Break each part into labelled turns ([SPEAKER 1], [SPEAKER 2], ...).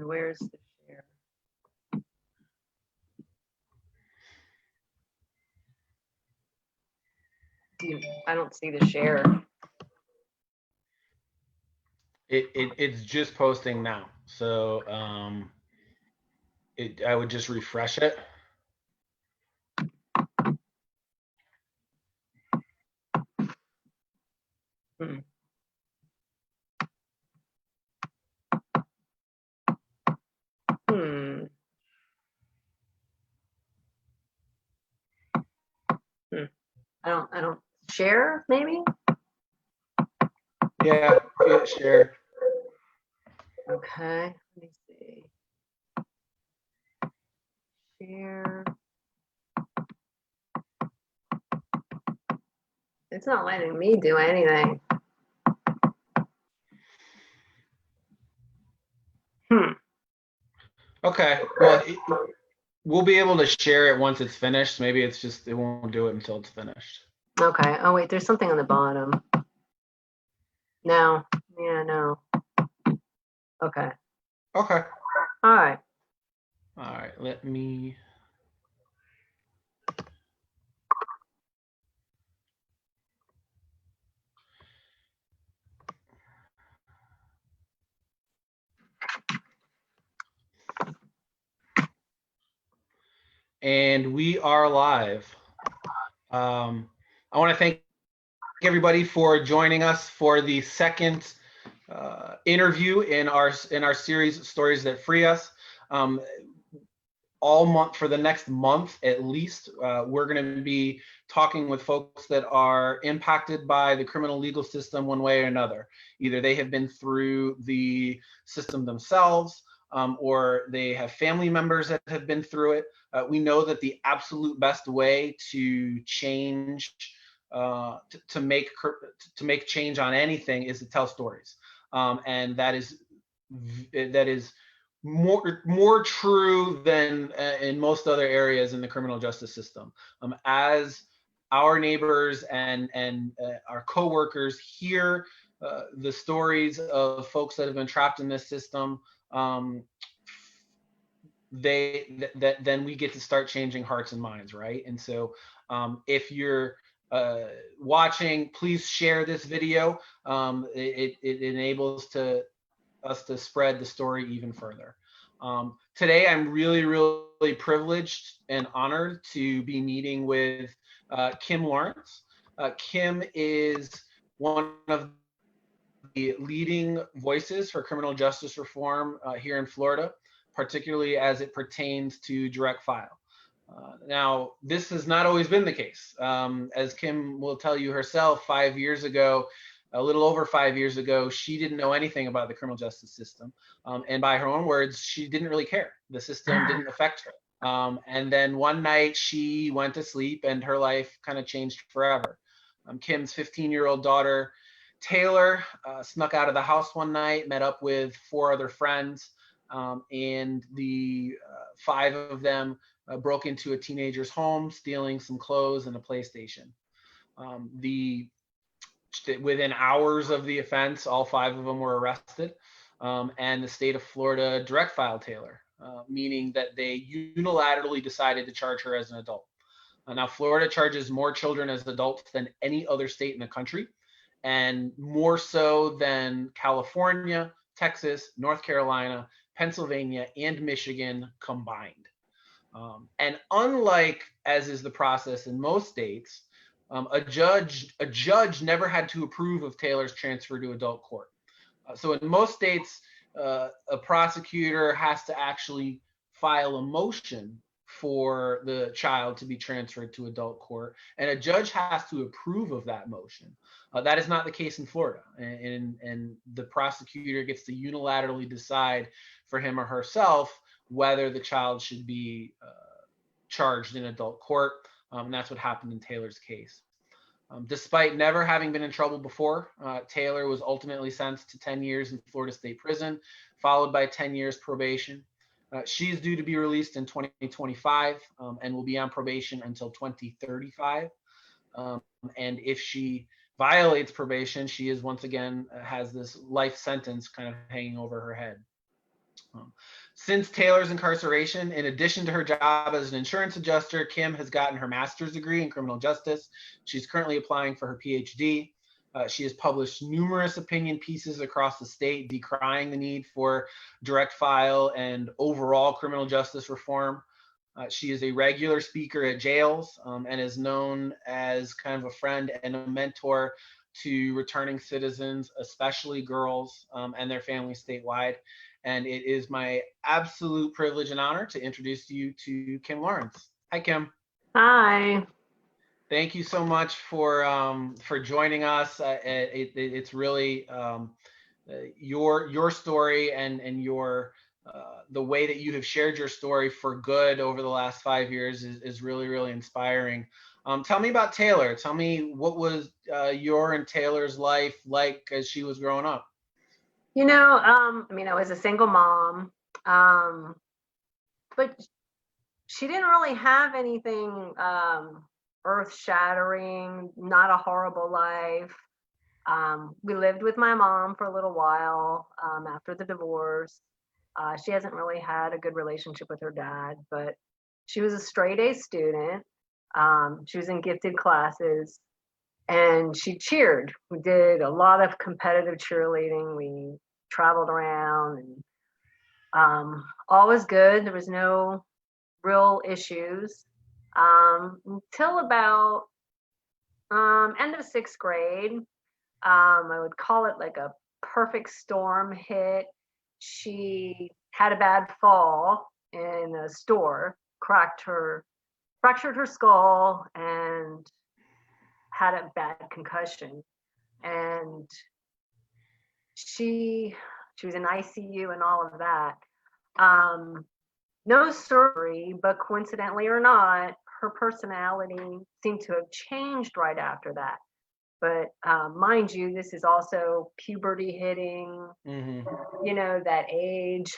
[SPEAKER 1] where's the share? I don't see the share.
[SPEAKER 2] It's just posting now. So I would just refresh it.
[SPEAKER 1] Hmm. I don't share, maybe?
[SPEAKER 2] Yeah, hit share.
[SPEAKER 1] Okay, let me see. Share. It's not letting me do anything.
[SPEAKER 2] Okay, well, we'll be able to share it once it's finished. Maybe it's just, it won't do it until it's finished.
[SPEAKER 1] Okay. Oh, wait, there's something on the bottom. No. Yeah, no. Okay.
[SPEAKER 2] Okay.
[SPEAKER 1] All right.
[SPEAKER 2] All right, let me. And we are live. I want to thank everybody for joining us for the second interview in our series, Stories That Free Us. All month, for the next month at least, we're going to be talking with folks that are impacted by the criminal legal system one way or another. Either they have been through the system themselves, or they have family members that have been through it. We know that the absolute best way to change, to make change on anything, is to tell stories, and that is more true than in most other areas in the criminal justice system. As our neighbors and our coworkers hear the stories of folks that have been trapped in this system, then we get to start changing hearts and minds, right? And so if you're watching, please share this video. It enables us to spread the story even further. Today, I'm really privileged and honored to be meeting with Kim Lawrance. Kim is one of the leading voices for criminal justice reform here in Florida, particularly as it pertains to direct file. Now, this has not always been the case. As Kim will tell you herself, 5 years ago, a little over 5 years ago, she didn't know anything about the criminal justice system. And by her own words, she didn't really care. The system didn't affect her. And then one night she went to sleep and her life kind of changed forever. Kim's 15-year-old daughter, Taylor, snuck out of the house one night, met up with 4 other friends, and the 5 of them broke into a teenager's home, stealing some clothes and a PlayStation. Within hours of the offense, all 5 of them were arrested, and the state of Florida direct filed Taylor, meaning that they unilaterally decided to charge her as an adult. Now, Florida charges more children as adults than any other state in the country, and more so than California, Texas, North Carolina, Pennsylvania, and Michigan combined. And unlike, as is the process in most states, a judge never had to approve of Taylor's transfer to adult court. So in most states, a prosecutor has to actually file a motion for the child to be transferred to adult court, and a judge has to approve of that motion. That is not the case in Florida, and the prosecutor gets to unilaterally decide for him or herself whether the child should be charged in adult court, and that's what happened in Taylor's case. Despite never having been in trouble before, Taylor was ultimately sentenced to 10 years in Florida State Prison, followed by 10 years probation. She's due to be released in 2025 and will be on probation until 2035. And if she violates probation, she is once again has this life sentence kind of hanging over her head. Since Taylor's incarceration, in addition to her job as an insurance adjuster, Kim has gotten her master's degree in criminal justice. She's currently applying for her PhD. She has published numerous opinion pieces across the state decrying the need for direct file and overall criminal justice reform. She is a regular speaker at jails and is known as kind of a friend and a mentor to returning citizens, especially girls and their families statewide. And it is my absolute privilege and honor to introduce you to Kim Lawrance. Hi, Kim.
[SPEAKER 1] Hi.
[SPEAKER 2] Thank you so much for joining us. It's really your story and your the way that you have shared your story for good over the last 5 years is really, really inspiring. Tell me about Taylor. Tell me, what was your and Taylor's life like as she was growing up?
[SPEAKER 1] I mean, I was a single mom, but she didn't really have anything earth-shattering, not a horrible life. We lived with my mom for a little while after the divorce. She hasn't really had a good relationship with her dad, but she was a straight A student. She was in gifted classes and she cheered. We did a lot of competitive cheerleading. We traveled around and all was good. There was no real issues until about end of sixth grade. I would call it like a perfect storm hit. She had a bad fall in a store, fractured her skull, and had a bad concussion. And she was in ICU and all of that. No surgery, but coincidentally or not, her personality seemed to have changed right after that. But mind you, this is also puberty hitting, that age.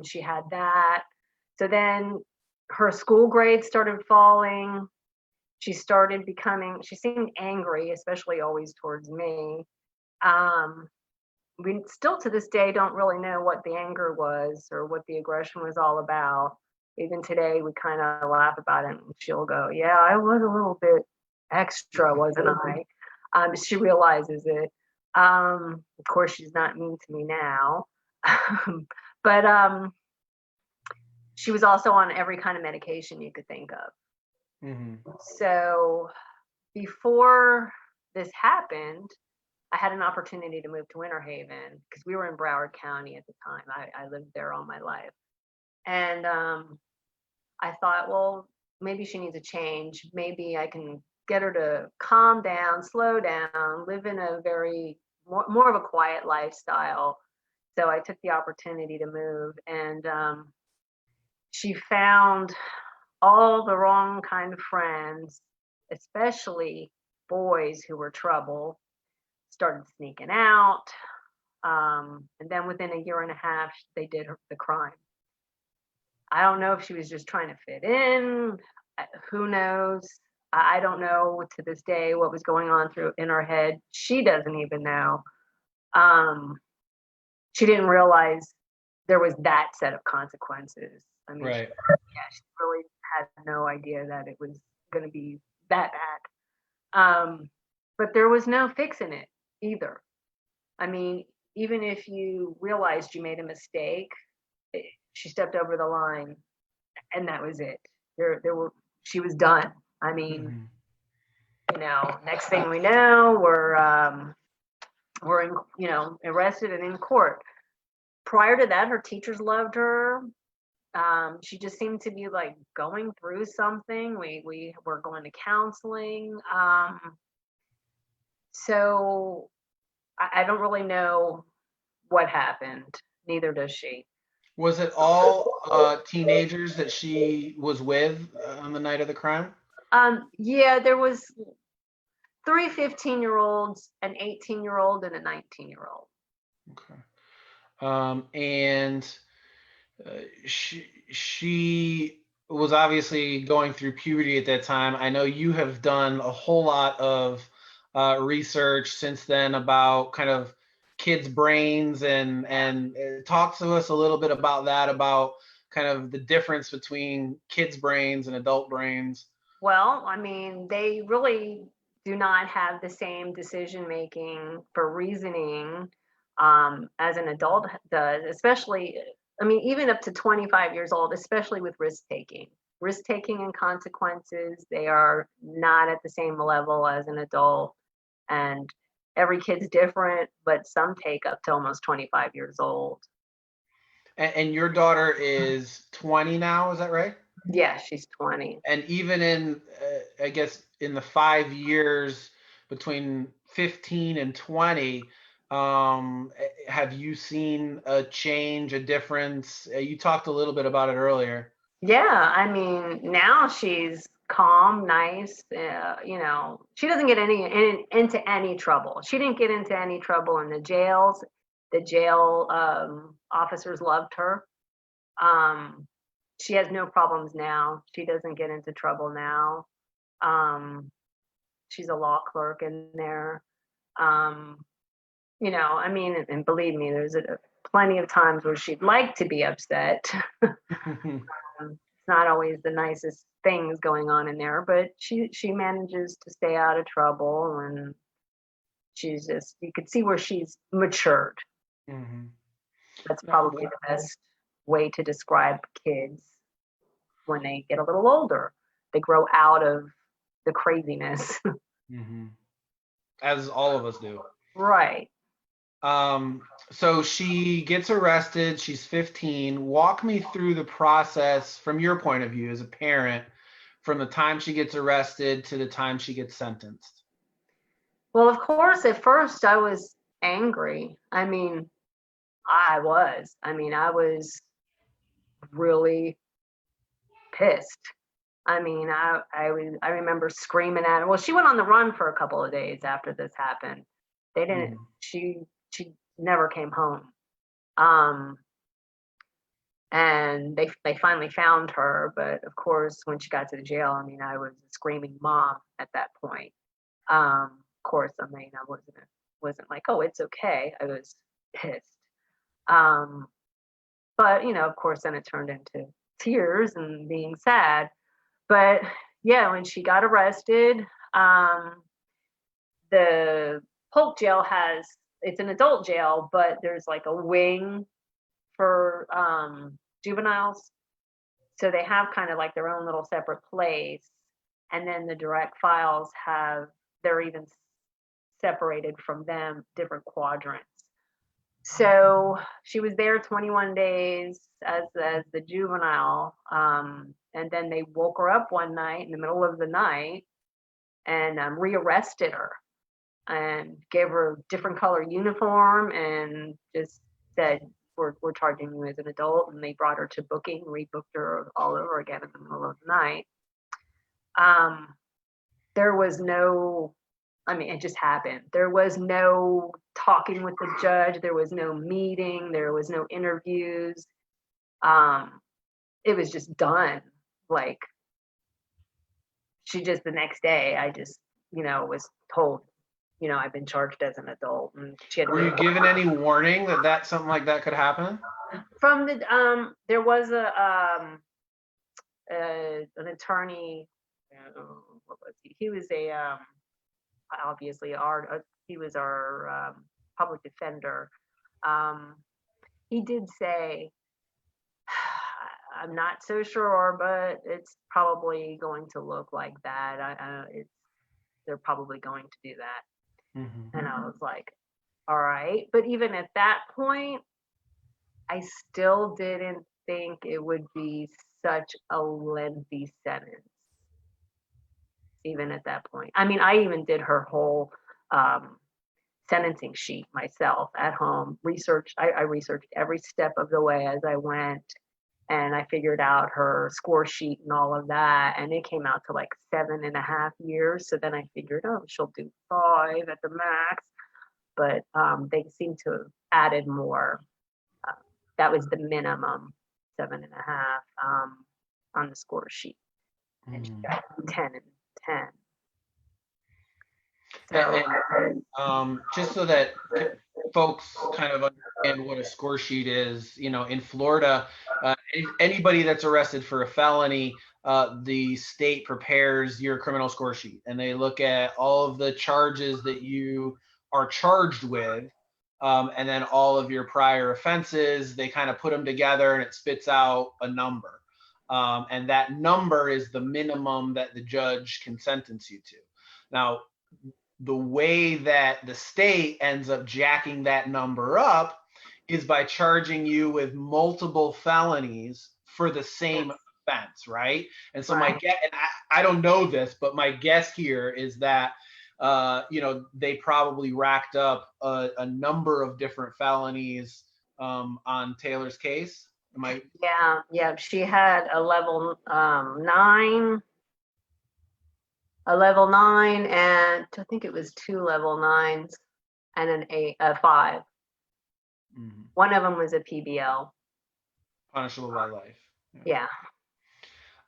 [SPEAKER 1] She had that. So then her school grades started falling. She seemed angry, especially always towards me. We still to this day don't really know what the anger was or what the aggression was all about. Even today, we kind of laugh about it and she'll go, yeah, I was a little bit extra, wasn't I? She realizes it. Of course, she's not mean to me now. But she was also on every kind of medication you could think of. So before this happened, I had an opportunity to move to Winter Haven because we were in Broward County at the time. I lived there all my life. And I thought, well, maybe she needs a change. Maybe I can get her to calm down, slow down, live in a more of a quiet lifestyle. So I took the opportunity to move, and she found all the wrong kind of friends, especially boys who were trouble, started sneaking out. And then within a year and a half, they did the crime. I don't know if she was just trying to fit in. Who knows? I don't know to this day what was going on in her head. She doesn't even know. She didn't realize there was that set of consequences. I mean,
[SPEAKER 2] right.
[SPEAKER 1] She really had no idea that it was going to be that bad. But there was no fixing it either. I mean, even if you realized you made a mistake, she stepped over the line, and that was it. She was done. I mean, next thing we know, we're arrested and in court. Prior to that, her teachers loved her. She just seemed to be like going through something. We were going to counseling. So I don't really know what happened. Neither does she.
[SPEAKER 2] Was it all teenagers that she was with on the night of the crime?
[SPEAKER 1] Yeah, there was 3 15-year-olds, an 18-year-old, and a 19-year-old.
[SPEAKER 2] Okay. And she was obviously going through puberty at that time. I know you have done a whole lot of research since then about kind of kids' brains, and talk to us a little bit about that, about kind of the difference between kids' brains and adult brains.
[SPEAKER 1] Well, I mean, they really do not have the same decision making for reasoning as an adult does, especially, I mean, even up to 25 years old, especially with risk taking. Risk taking and consequences, they are not at the same level as an adult. And every kid's different, but some take up to almost 25 years old.
[SPEAKER 2] And your daughter is 20 now, is that right?
[SPEAKER 1] Yeah, she's 20.
[SPEAKER 2] And even in, I guess, in the 5 years between 15 and 20, have you seen a change, a difference? You talked a little bit about it earlier.
[SPEAKER 1] Yeah, I mean, now she's calm, nice. She doesn't get into any trouble. She didn't get into any trouble in the jails. The jail officers loved her. Um, she has no problems now. She doesn't get into trouble now. Um, she's a law clerk in there. Um, I mean, and believe me, there's plenty of times where she'd like to be upset. It's not always the nicest things going on in there, but she manages to stay out of trouble, and she's just, you could see where she's matured.
[SPEAKER 2] Mm-hmm.
[SPEAKER 1] That's probably the best way to describe kids when they get a little older. They grow out of the craziness.
[SPEAKER 2] Mm-hmm. As all of us do.
[SPEAKER 1] Right.
[SPEAKER 2] So she gets arrested. She's 15. Walk me through the process from your point of view as a parent, from the time she gets arrested to the time she gets sentenced.
[SPEAKER 1] Well, of course, at first I was angry. I mean, I was really pissed. I remember screaming at her. Well, she went on the run for a couple of days after this happened. They didn't. She never came home. Um, and they finally found her, but of course, when she got to the jail, I mean, I was a screaming mom at that point. Of course, I mean, I wasn't like, oh, it's okay. I was pissed. Um, but of course, then it turned into tears and being sad. But yeah, when she got arrested, the Polk jail it's an adult jail, but there's like a wing for juveniles. So they have kind of like their own little separate place. And then the direct files they're even separated from them, different quadrants. So she was there 21 days as the juvenile. And then they woke her up one night in the middle of the night and rearrested her and gave her a different color uniform and just said, we're charging you as an adult. And they brought her to booking, rebooked her all over again in the middle of the night. There was no, I mean, it just happened. There was no talking with the judge. There was no meeting. There was no interviews. It was just done. Like, she just, the next day, I just, was told, I've been charged as an adult. And she had.
[SPEAKER 2] Were you given any warning that something like that could happen?
[SPEAKER 1] From there was an attorney. What was he? He was obviously he was our public defender. He did say, I'm not so sure, but it's probably going to look like that. They're probably going to do that.
[SPEAKER 2] Mm-hmm.
[SPEAKER 1] And I was like, all right. But even at that point, I still didn't think it would be such a lengthy sentence. Even at that point. I mean, I even did her whole sentencing sheet myself at home. I researched every step of the way as I went. And I figured out her score sheet and all of that. And it came out to like 7.5 years. So then I figured, oh, she'll do 5 at the max. But they seem to have added more. That was the minimum, 7.5 on the score sheet. And she got 10 and 10. So,
[SPEAKER 2] Just so that folks kind of understand what a score sheet is, in Florida, anybody that's arrested for a felony, the state prepares your criminal score sheet and they look at all of the charges that you are charged with. And then all of your prior offenses, they kind of put them together and it spits out a number. And that number is the minimum that the judge can sentence you to. Now, the way that the state ends up jacking that number up is by charging you with multiple felonies for the same offense, right? And so my guess, and I don't know this, but my guess here is that they probably racked up a number of different felonies on Taylor's case.
[SPEAKER 1] yeah, she had a level 9, and I think it was 2 level 9s and a 5.
[SPEAKER 2] Mm-hmm.
[SPEAKER 1] One of them was a PBL.
[SPEAKER 2] Punishable by life.
[SPEAKER 1] Yeah.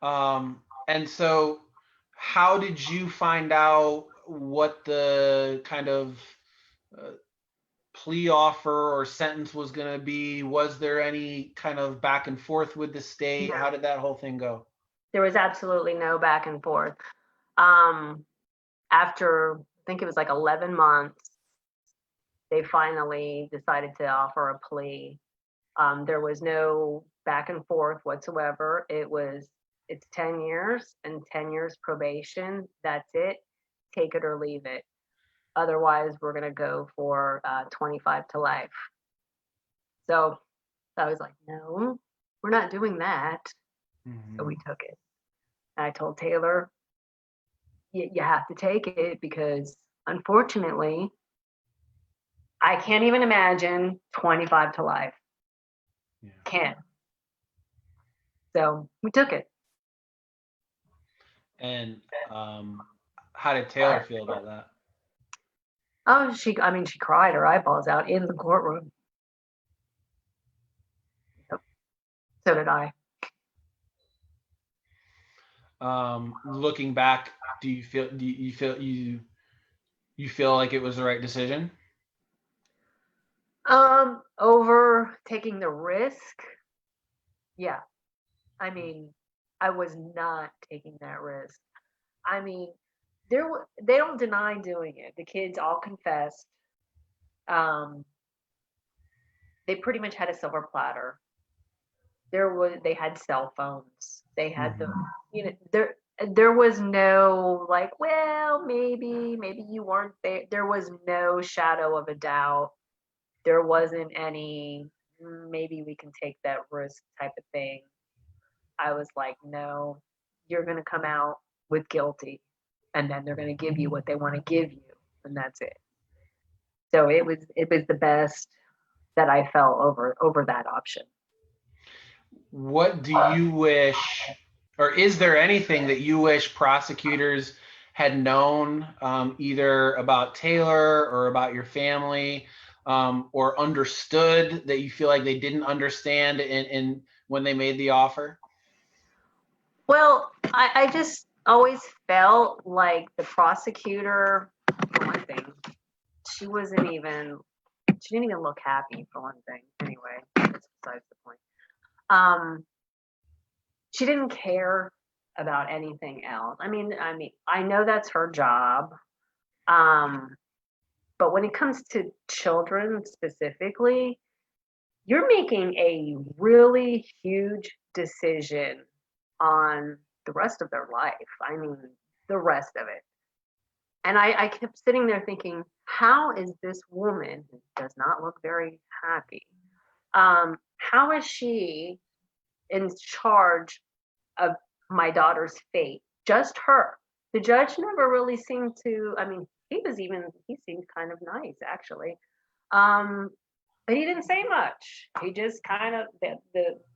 [SPEAKER 2] And so how did you find out what the kind of plea offer or sentence was going to be? Was there any kind of back and forth with the state?
[SPEAKER 1] No.
[SPEAKER 2] How did that whole thing go?
[SPEAKER 1] There was absolutely no back and forth. After, I think it was like 11 months, they finally decided to offer a plea. There was no back and forth whatsoever. It's 10 years and 10 years probation. That's it. Take it or leave it. Otherwise, we're going to go for 25 to life. So I was like, no, we're not doing that. Mm-hmm. So we took it. And I told Taylor, you have to take it because unfortunately, I can't even imagine 25 to life. Yeah. Can't. So we took it.
[SPEAKER 2] And how did Taylor feel about that?
[SPEAKER 1] Oh, she cried her eyeballs out in the courtroom. Yep. So did I.
[SPEAKER 2] Looking back, do you feel like it was the right decision?
[SPEAKER 1] Over taking the risk. Yeah. I mean, I was not taking that risk. I mean, they don't deny doing it. The kids all confessed. They pretty much had a silver platter. They had cell phones. They had there was no like, well, maybe you weren't there. There was no shadow of a doubt. There wasn't any maybe we can take that risk type of thing. I was like, no, you're going to come out with guilty, and then they're going to give you what they want to give you, and that's it. So it was the best that I felt over that option.
[SPEAKER 2] What do you wish, or is there anything that you wish prosecutors had known, either about Taylor or about your family, or understood that you feel like they didn't understand in when they made the offer?
[SPEAKER 1] Well, I just always felt like the prosecutor, for one thing, she didn't even look happy, for one thing. Anyway, that's besides the point. She didn't care about anything else. I mean, I know that's her job. But when it comes to children specifically, you're making a really huge decision on the rest of their life. I mean, the rest of it. And I kept sitting there thinking, how is this woman, who does not look very happy, how is she in charge of my daughter's fate? Just her. The judge never really seemed to, he seemed kind of nice, actually. But he didn't say much. He just kind of,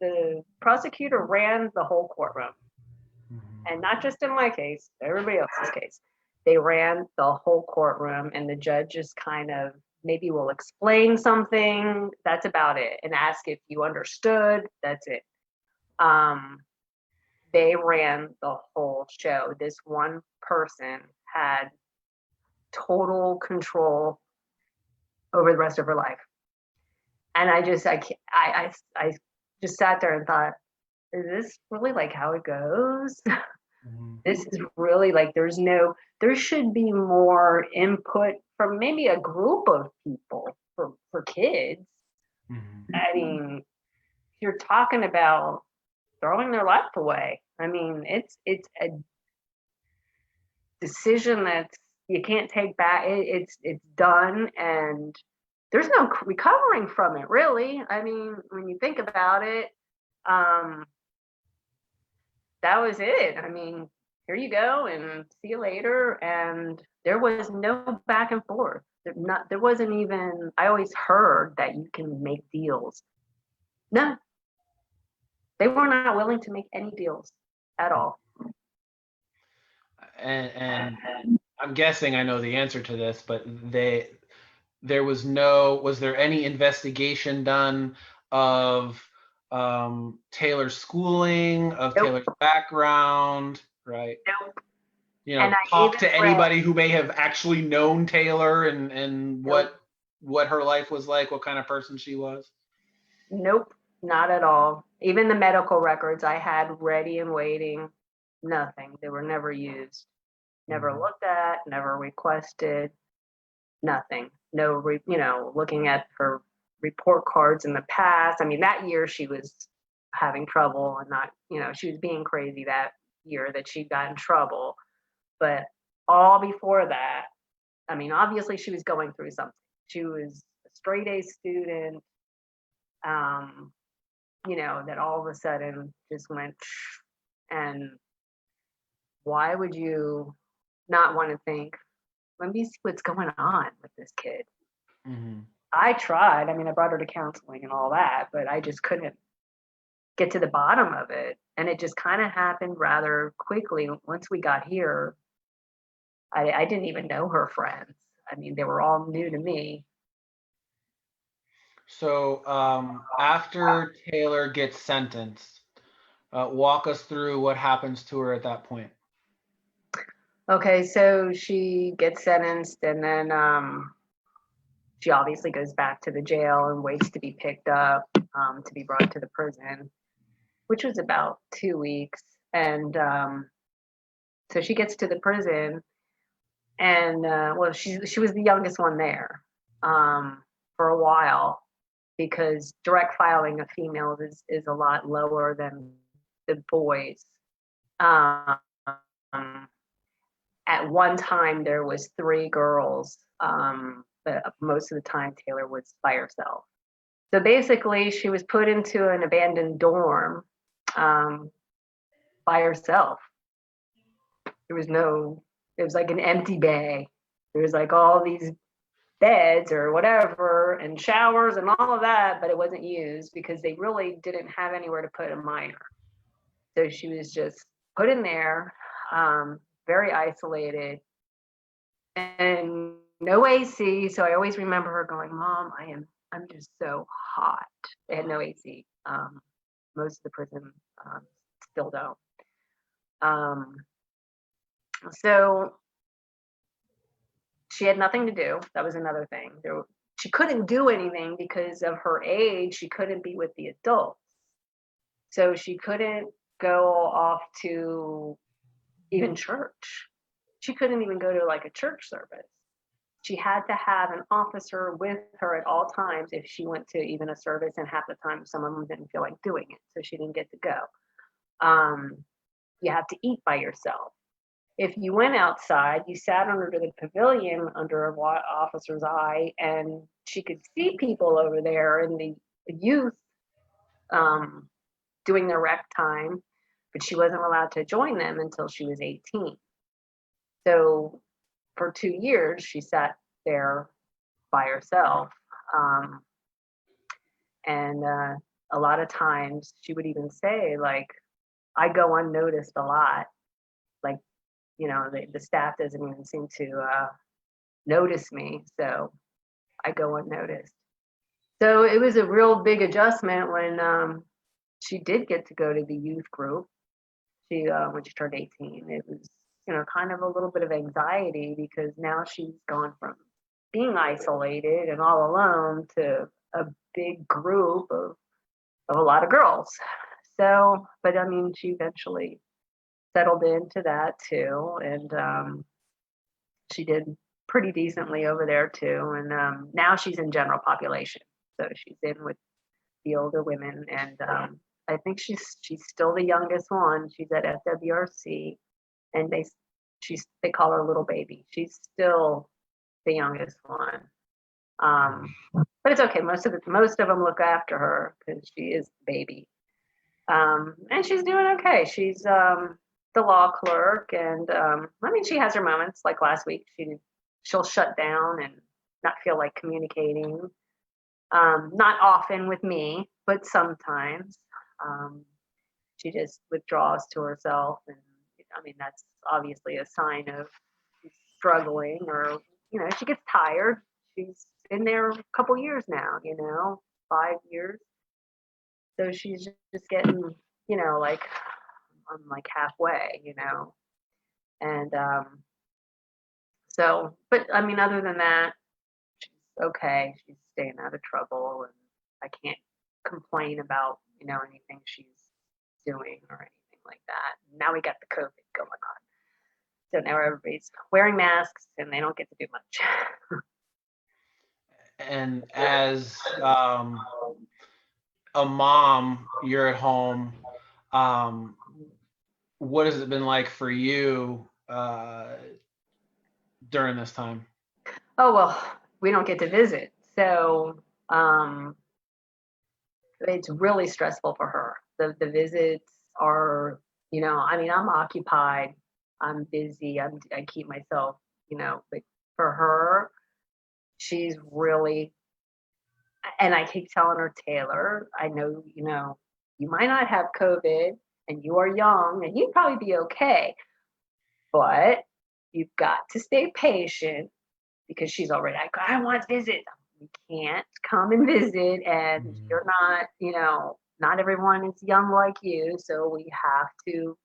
[SPEAKER 1] the prosecutor ran the whole courtroom. And not just in my case, everybody else's case. They ran the whole courtroom, and the judge just kind of maybe will explain something. That's about it. And ask if you understood. That's it. They ran the whole show. This one person had total control over the rest of her life. And I just just sat there and thought, is this really like how it goes? This is really like, there should be more input from maybe a group of people for kids. I mean, you're talking about throwing their life away. I mean, it's a decision that you can't take back. It's done, and there's no recovering from it, really. I mean, when you think about it, that was it. I mean, here you go, and see you later. And there was no back and forth. There wasn't even. I always heard that you can make deals. No, they were not willing to make any deals at all.
[SPEAKER 2] And I'm guessing I know the answer to this, but was there any investigation done of Taylor's schooling, of
[SPEAKER 1] Nope.
[SPEAKER 2] Taylor's background, right?
[SPEAKER 1] Nope.
[SPEAKER 2] You know,
[SPEAKER 1] And I
[SPEAKER 2] talk
[SPEAKER 1] even
[SPEAKER 2] to anybody who may have actually known Taylor and what her life was like, what kind of person she was.
[SPEAKER 1] Nope, not at all. Even the medical records I had ready and waiting, nothing. They were never used, never looked at, never requested, nothing. No, looking at her report cards in the past. I mean, that year she was having trouble and not, she was being crazy that year that she got in trouble. But all before that, I mean, obviously she was going through something. She was a straight A student, that all of a sudden just went, and why would you not want to think, let me see what's going on with this kid? I tried. I mean, I brought her to counseling and all that, but I just couldn't get to the bottom of it. And it just kind of happened rather quickly. Once we got here, I didn't even know her friends. I mean, they were all new to me.
[SPEAKER 2] So after Taylor gets sentenced, walk us through what happens to her at that point.
[SPEAKER 1] Okay, so she gets sentenced, and then she obviously goes back to the jail and waits to be picked up, to be brought to the prison, which was about 2 weeks. And so she gets to the prison, and well, she was the youngest one there for a while, because direct filing of females is a lot lower than the boys. At one time there was 3 girls, but most of the time Taylor was by herself. So basically she was put into an abandoned dorm by herself. It was like an empty bay. There was like all these beds or whatever and showers and all of that, but it wasn't used because they really didn't have anywhere to put a minor. So she was just put in there, very isolated, and no AC. So I always remember her going, "Mom, I'm just so hot." They had no AC. Most of the prison still don't. So she had nothing to do. That was another thing. She couldn't do anything because of her age. She couldn't be with the adults. So she couldn't go off to even church. She couldn't even go to like a church service. She had to have an officer with her at all times if she went to even a service, and half the time some of them didn't feel like doing it, so she didn't get to go. You have to eat by yourself. If you went outside, you sat under the pavilion under an officer's eye, and she could see people over there in the youth doing their rec time, but she wasn't allowed to join them until she was 18. So for 2 years, she sat there by herself. And a lot of times she would even say, like, I go unnoticed a lot. Like, the staff doesn't even seem to notice me, so I go unnoticed. So it was a real big adjustment when she did get to go to the youth group. When she turned 18, it was kind of a little bit of anxiety because now she's gone from being isolated and all alone to a big group of a lot of girls. So, but I mean, she eventually settled into that too, and she did pretty decently over there too. And now she's in general population, so she's in with the older women, and I think she's still the youngest one. She's at FWRC, and they call her little baby. She's still the youngest one. But it's okay. Most of them look after her because she is the baby. And she's doing okay. She's the law clerk, and I mean, she has her moments. Like last week, she'll shut down and not feel like communicating. Not often with me, but sometimes. She just withdraws to herself, and I mean, that's obviously a sign of she's struggling, or she gets tired. She's been there a couple years now, 5 years. So she's just getting, like I'm like halfway, and so, but I mean, other than that, she's okay. She's staying out of trouble, and I can't complain about, anything she's doing or anything like that. Now we got the COVID going on. So now everybody's wearing masks and they don't get to do much.
[SPEAKER 2] And as a mom, you're at home. What has it been like for you during this time?
[SPEAKER 1] Oh, well, we don't get to visit. So it's really stressful for her. The visits are, I mean, I'm occupied, I'm busy, I keep myself, but for her, she's really, and I keep telling her, Taylor, I know, you might not have COVID and you are young and you'd probably be okay, but you've got to stay patient because she's already like, I want to visit. You can't come and visit, and you're not, not everyone is young like you. So we have to,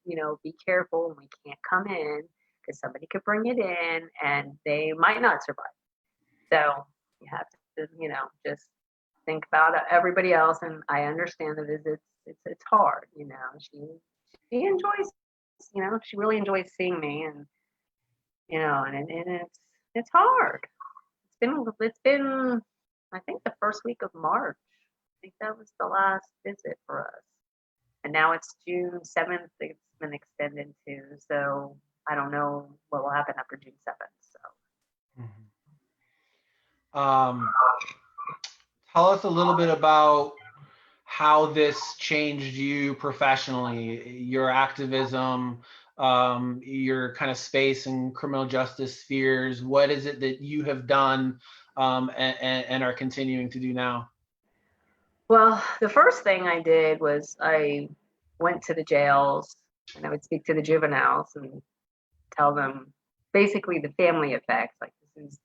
[SPEAKER 1] be careful, and we can't come in because somebody could bring it in and they might not survive. So you have to, just think about everybody else. And I understand the visits. It's hard, she enjoys, she really enjoys seeing me, and and it's hard. It's been I think the first week of March. I think that was the last visit for us. And now it's June 7th. It's been extended to, so I don't know what will happen after June 7th. So
[SPEAKER 2] Tell us a little bit about how this changed you professionally, your activism, your kind of space in criminal justice spheres. What is it that you have done and are continuing to do now?
[SPEAKER 1] Well, the first thing I did was I went to the jails and I would speak to the juveniles and tell them basically the family effects. Like this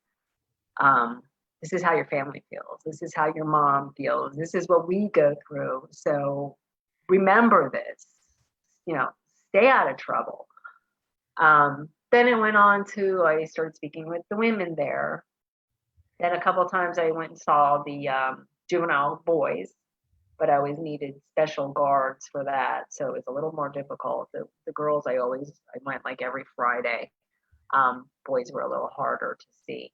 [SPEAKER 1] is how your family feels. This is how your mom feels. This is what we go through. So remember this, stay out of trouble. Then it went on to, I started speaking with the women there. Then a couple of times I went and saw the juvenile boys, but I always needed special guards for that. So it was a little more difficult. The girls, I went like every Friday. Boys were a little harder to see.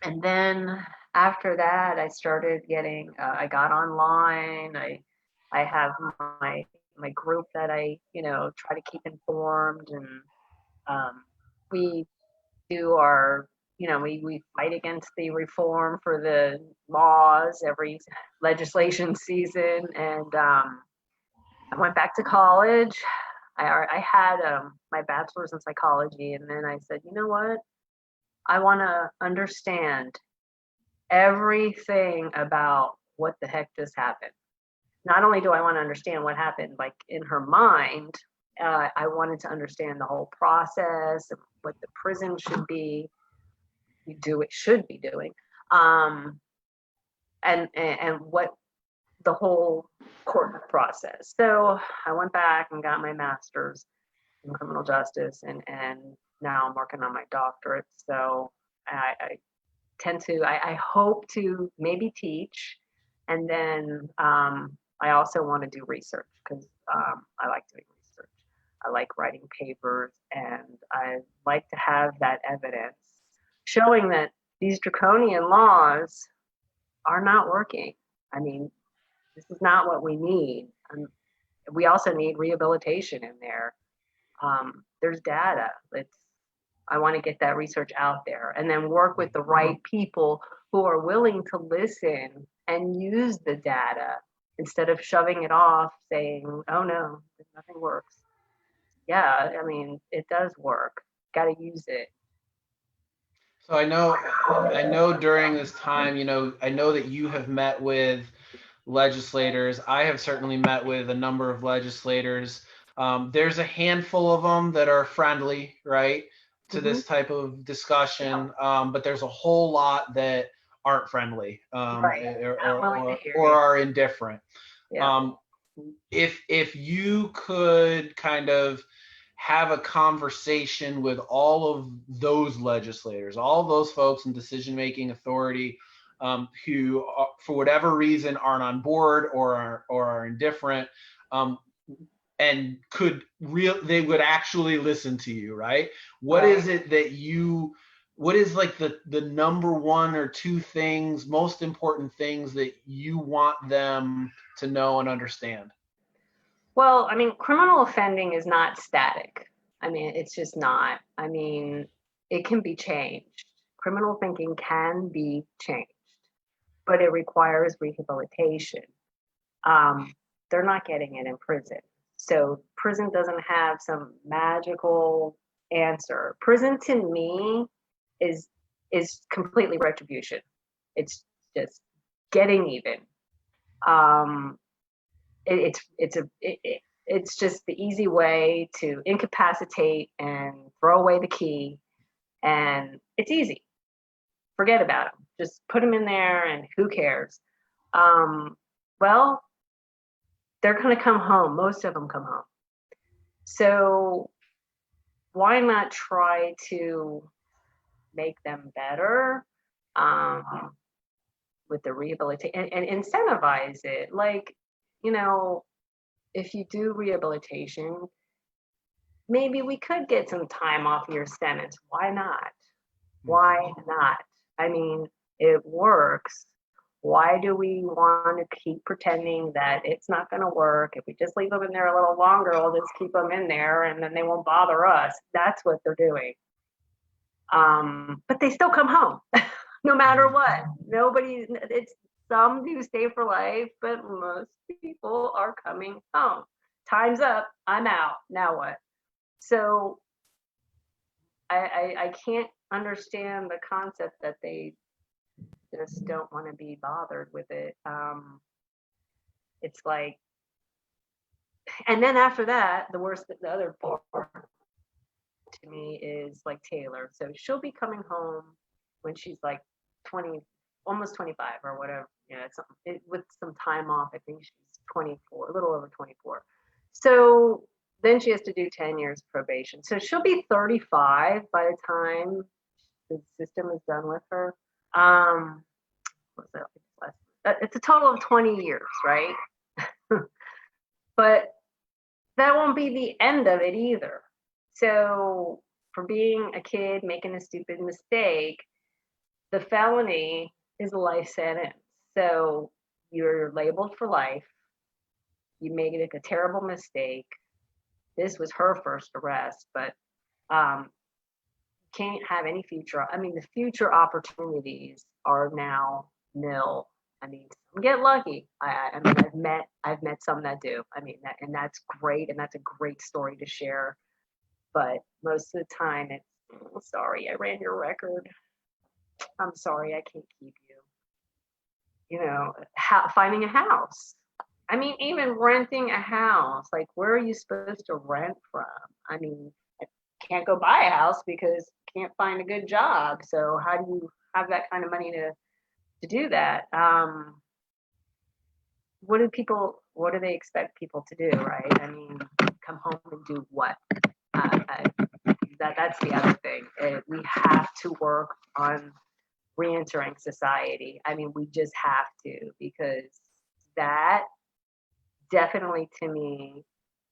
[SPEAKER 1] And then after that, I started getting, I got online. I have my group that I, try to keep informed, and we do our, we fight against the reform for the laws every legislation season. And I went back to college. I had my bachelor's in psychology, and then I said, you know what? I want to understand everything about what the heck just happened. Not only do I want to understand what happened, like in her mind, I wanted to understand the whole process and what the prison should be should be doing, and what the whole court process. So I went back and got my master's, in criminal justice, and now I'm working on my doctorate. So I tend to, I hope to maybe teach, and then I also want to do research because I like doing research. I like writing papers, and I like to have that evidence showing that these draconian laws are not working. I mean, this is not what we need. We also need rehabilitation in there. There's data. I want to get that research out there and then work with the right people who are willing to listen and use the data instead of shoving it off saying, oh no, nothing works. Yeah, I mean, it does work. Got to use it.
[SPEAKER 2] So I know during this time, I know that you have met with legislators. I have certainly met with a number of legislators. There's a handful of them that are friendly, right, to
[SPEAKER 1] Mm-hmm.
[SPEAKER 2] this type of discussion, but there's a whole lot that aren't friendly,
[SPEAKER 1] Right.
[SPEAKER 2] or are indifferent.
[SPEAKER 1] Yeah.
[SPEAKER 2] If you could kind of have a conversation with all of those legislators, all those folks in decision-making authority, who, for whatever reason, aren't on board or are indifferent, and they would actually listen to you, right? What is it that what is like the number one or two things, most important things that you want them to know and understand?
[SPEAKER 1] Well, I mean, criminal offending is not static. I mean, it's just not. I mean, it can be changed. Criminal thinking can be changed, but it requires rehabilitation. They're not getting it in prison. So prison doesn't have some magical answer. Prison to me is completely retribution. It's just getting even. Um, it's just the easy way to incapacitate and throw away the key, and it's easy. Forget about them. Just put them in there, and who cares? Well, they're going to come home. Most of them come home. So why not try to make them better with the rehabilitation and incentivize it? Like, you know, if you do rehabilitation, maybe we could get some time off your sentence. Why not? Why not? I mean, it works. Why do we want to keep pretending that it's not going to work? If we just leave them in there a little longer, we'll just keep them in there and then they won't bother us. That's what they're doing. But they still come home no matter what. Some do stay for life, but most people are coming home. Time's up. I'm out. Now what? So I can't understand the concept that they just don't want to be bothered with it. It's like, and then after that, the other part to me is like Taylor. So she'll be coming home when she's like 20, almost 25 or whatever, with some time off. I think she's 24, a little over 24. So then she has to do 10 years probation. So she'll be 35 by the time the system is done with her. What's that? It's a total of 20 years, right? But that won't be the end of it either. So for being a kid making a stupid mistake, the felony is a life sentence. So you're labeled for life. You made a terrible mistake. This was her first arrest, but can't have any future. I mean, the future opportunities are now nil. I mean, some get lucky. I mean, I've met some that do. I mean, that's great, and that's a great story to share. But most of the time, it's sorry, I ran your record. I'm sorry, I can't keep you. Finding a house. I mean, even renting a house. Like, where are you supposed to rent from? I mean, I can't go buy a house because I can't find a good job. So how do you have that kind of money to do that? What do they expect people to do, right? I mean, come home and do what? That's the other thing. We have to work on re-entering society. I mean, we just have to, because that definitely to me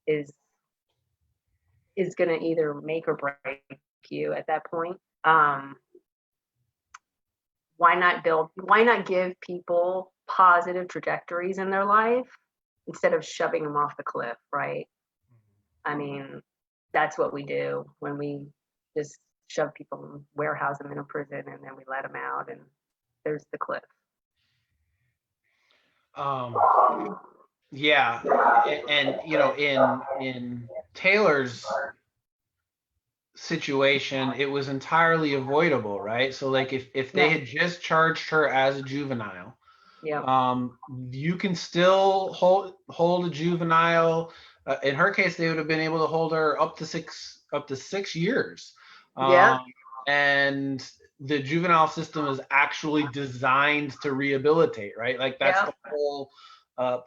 [SPEAKER 1] is going to either make or break you at that point. Why not give people positive trajectories in their life instead of shoving them off the cliff, right? I mean, that's what we do when we just shove people and warehouse them in a prison, and then we let them out and there's the cliff.
[SPEAKER 2] Yeah, and you know, in Taylor's situation, it was entirely avoidable, right? So like if they had just charged her as a juvenile,
[SPEAKER 1] Yeah.
[SPEAKER 2] You can still hold a juvenile. In her case, they would have been able to hold her up to 6 years.
[SPEAKER 1] Yeah.
[SPEAKER 2] And the juvenile system is actually designed to rehabilitate, right? Like that's the whole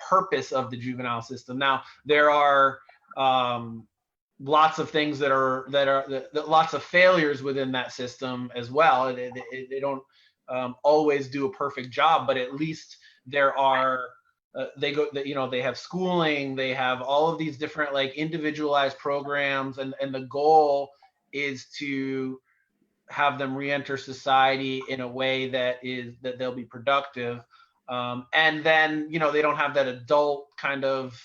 [SPEAKER 2] purpose of the juvenile system. Now there are lots of things that are lots of failures within that system as well. They don't always do a perfect job, but at least there are they have schooling, they have all of these different like individualized programs, and the goal is to have them re-enter society in a way that they'll be productive. And then they don't have that adult kind of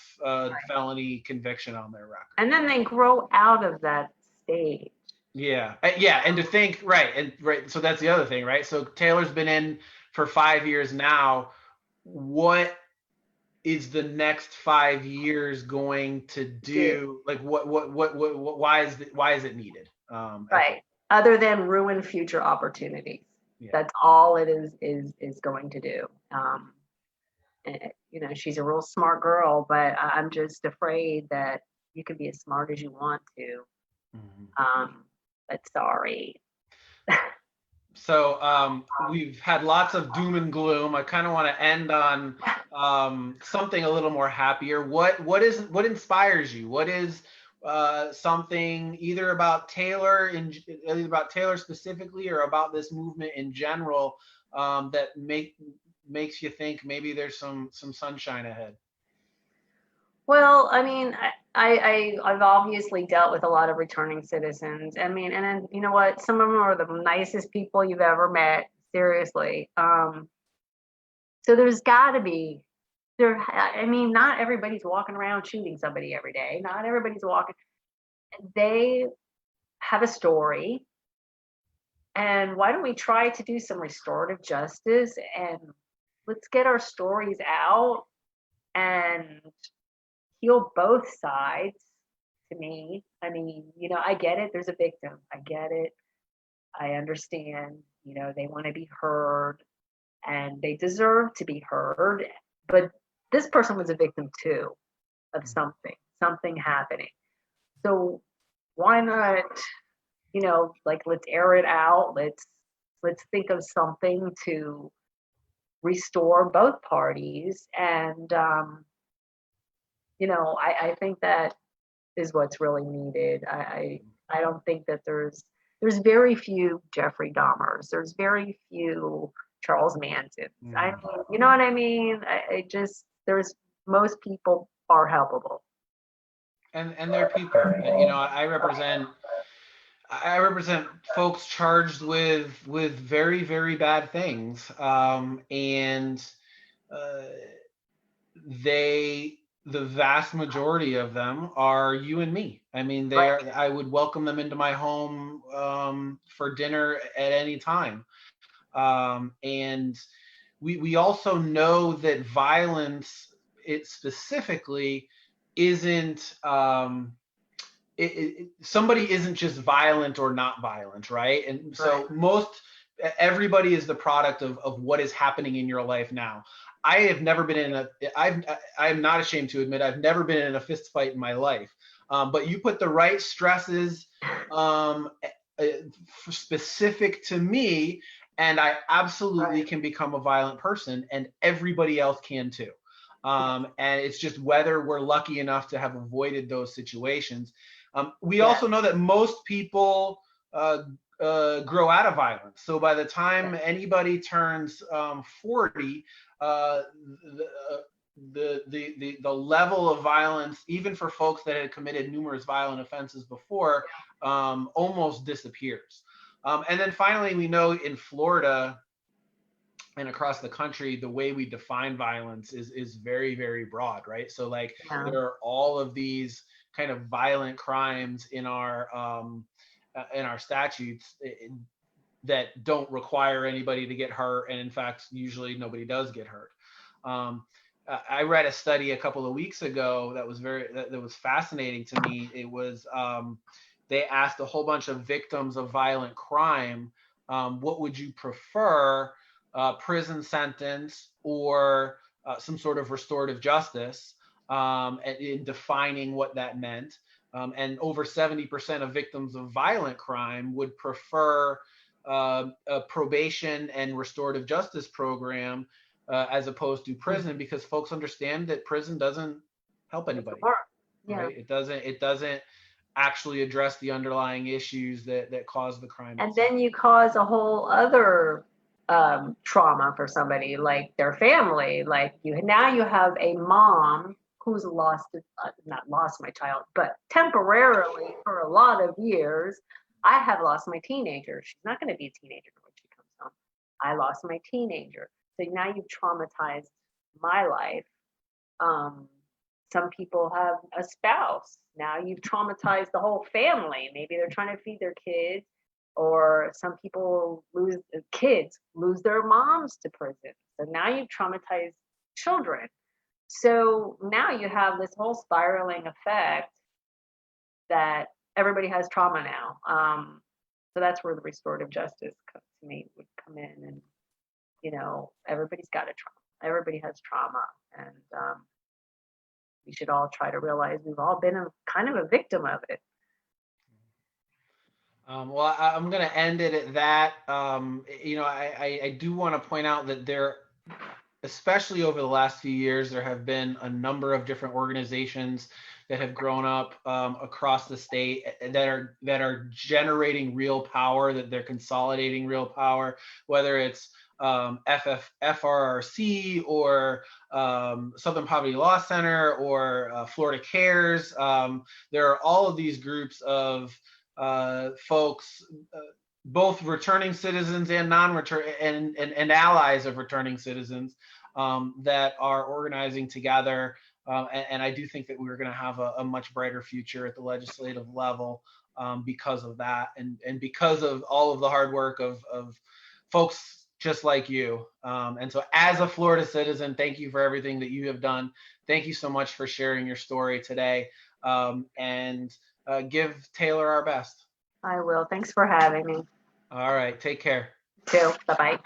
[SPEAKER 2] felony conviction on their record.
[SPEAKER 1] And then they grow out of that stage.
[SPEAKER 2] Yeah, and to think right. So that's the other thing, right? So Taylor's been in for 5 years now. What is the next 5 years going to do? Like what why is it needed?
[SPEAKER 1] Right. Other than ruin future opportunities. Yeah. That's all it is going to do. She's a real smart girl, but I'm just afraid that you can be as smart as you want to. Mm-hmm. But sorry.
[SPEAKER 2] So we've had lots of doom and gloom. I kind of want to end on something a little more happier. What inspires you? What is something either about Taylor specifically, or about this movement in general, that makes you think maybe there's some sunshine ahead?
[SPEAKER 1] Well, I mean, I've obviously dealt with a lot of returning citizens. I mean, and then you know what? Some of them are the nicest people you've ever met. Seriously. So there's got to be there. I mean, not everybody's walking around shooting somebody every day. Not everybody's walking. They have a story. And why don't we try to do some restorative justice, and let's get our stories out and heal both sides. To me, I mean, I get it. There's a victim. I get it. I understand. They want to be heard, and they deserve to be heard. But this person was a victim too of something happening. So why not, let's air it out. Let's think of something to restore both parties. And I think that is what's really needed. I don't think that there's very few Jeffrey Dahmers. There's very few Charles Mansons. I mean, you know what I mean? There's most people are helpable.
[SPEAKER 2] And they're people. I represent folks charged with very, very bad things. And the vast majority of them are you and me. I mean, I would welcome them into my home for dinner at any time. And we also know that violence, it specifically, isn't somebody isn't just violent or not violent, right? And so everybody is the product of what is happening in your life now. I have never been I'm not ashamed to admit I've never been in a fist fight in my life. But you put the right stresses specific to me, and I absolutely can become a violent person, and everybody else can too. And it's just whether we're lucky enough to have avoided those situations. We
[SPEAKER 1] Yeah.
[SPEAKER 2] also know that most people grow out of violence. So by the time anybody turns 40, the level of violence, even for folks that had committed numerous violent offenses before, almost disappears. And then finally, we know in Florida and across the country, the way we define violence is very, very broad, right? So like there are all of these kind of violent crimes in our statutes that don't require anybody to get hurt, and in fact, usually nobody does get hurt. I read a study a couple of weeks ago that was that was fascinating to me. It was they asked a whole bunch of victims of violent crime, what would you prefer, prison sentence or some sort of restorative justice, in defining what that meant. And over 70% of victims of violent crime would prefer a probation and restorative justice program as opposed to prison, because folks understand that prison doesn't help anybody. Right? It doesn't actually address the underlying issues that cause the crime.
[SPEAKER 1] And then you cause a whole other trauma for somebody, like their family. Like now you have a mom who's not lost my child, but temporarily for a lot of years, I have lost my teenager. She's not going to be a teenager when she comes home. I lost my teenager. So now you've traumatized my life. Some people have a spouse. Now you've traumatized the whole family. Maybe they're trying to feed their kids, or some people lose their moms to prison. So now you've traumatized children. So now you have this whole spiraling effect that everybody has trauma now. So that's where the restorative justice to me would come in, and everybody's got a trauma. Everybody has trauma, and we should all try to realize we've all been kind of a victim of it.
[SPEAKER 2] Well, I'm going to end it at that. I do want to point out that there, especially over the last few years, there have been a number of different organizations that have grown up across the state that are generating real power, that they're consolidating real power, whether it's FRRC or Southern Poverty Law Center or Florida Cares. There are all of these groups of folks, both returning citizens and non-return and allies of returning citizens, that are organizing together. And I do think that we're going to have a much brighter future at the legislative level because of that, and because of all of the hard work of folks just like you. And so as a Florida citizen, thank you for everything that you have done. Thank you so much for sharing your story today. And give Taylor our best.
[SPEAKER 1] I will. Thanks for having me.
[SPEAKER 2] All right. Take care.
[SPEAKER 1] Too. Bye-bye.